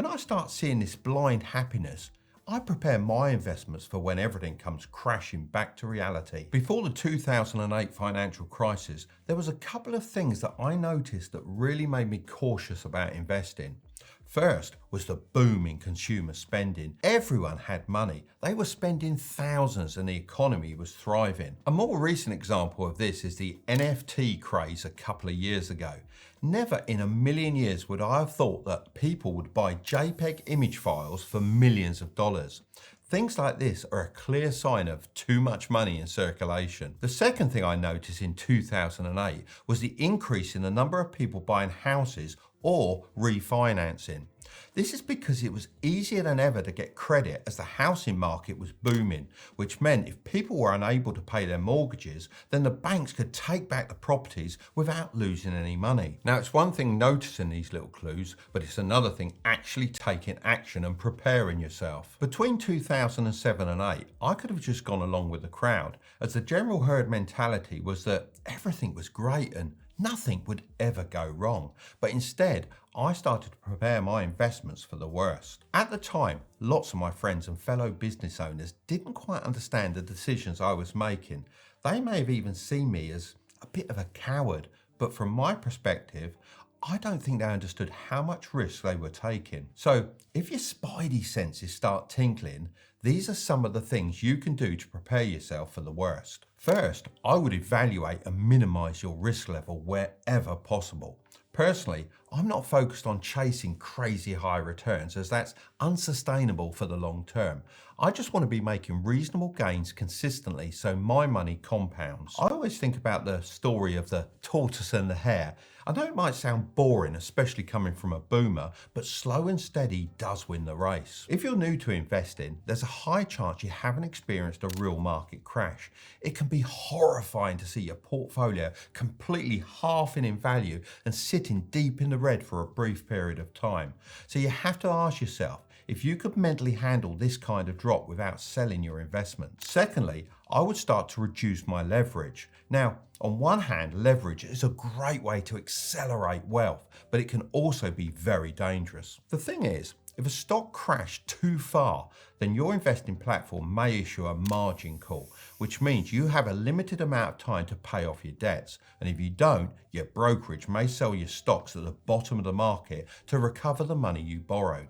When I start seeing this blind happiness, I prepare my investments for when everything comes crashing back to reality. Before the 2008 financial crisis, there was a couple of things that I noticed that really made me cautious about investing. First was the boom in consumer spending. Everyone had money. They were spending thousands and the economy was thriving. A more recent example of this is the NFT craze a couple of years ago. Never in a million years would I have thought that people would buy JPEG image files for millions of dollars. Things like this are a clear sign of too much money in circulation. The second thing I noticed in 2008 was the increase in the number of people buying houses or refinancing. This is because it was easier than ever to get credit as the housing market was booming, which meant if people were unable to pay their mortgages, then the banks could take back the properties without losing any money. Now, it's one thing noticing these little clues, but it's another thing actually taking action and preparing yourself. Between 2007 and 8, I could have just gone along with the crowd, as the general herd mentality was that everything was great and nothing would ever go wrong. But instead, I started to prepare my investments for the worst. At the time, lots of my friends and fellow business owners didn't quite understand the decisions I was making. They may have even seen me as a bit of a coward, but from my perspective, I don't think they understood how much risk they were taking. So if your spidey senses start tingling, these are some of the things you can do to prepare yourself for the worst. First, I would evaluate and minimize your risk level wherever possible. Personally, I'm not focused on chasing crazy high returns as that's unsustainable for the long term. I just want to be making reasonable gains consistently so my money compounds. I always think about the story of the tortoise and the hare. I know it might sound boring, especially coming from a boomer, but slow and steady does win the race. If you're new to investing, there's a high chance you haven't experienced a real market crash. It can be horrifying to see your portfolio completely halving in value and sitting deep in the red for a brief period of time. So you have to ask yourself if you could mentally handle this kind of drop without selling your investment. Secondly, I would start to reduce my leverage. Now, on one hand, leverage is a great way to accelerate wealth, but it can also be very dangerous. The thing is, if a stock crashed too far, then your investing platform may issue a margin call, which means you have a limited amount of time to pay off your debts. And if you don't, your brokerage may sell your stocks at the bottom of the market to recover the money you borrowed.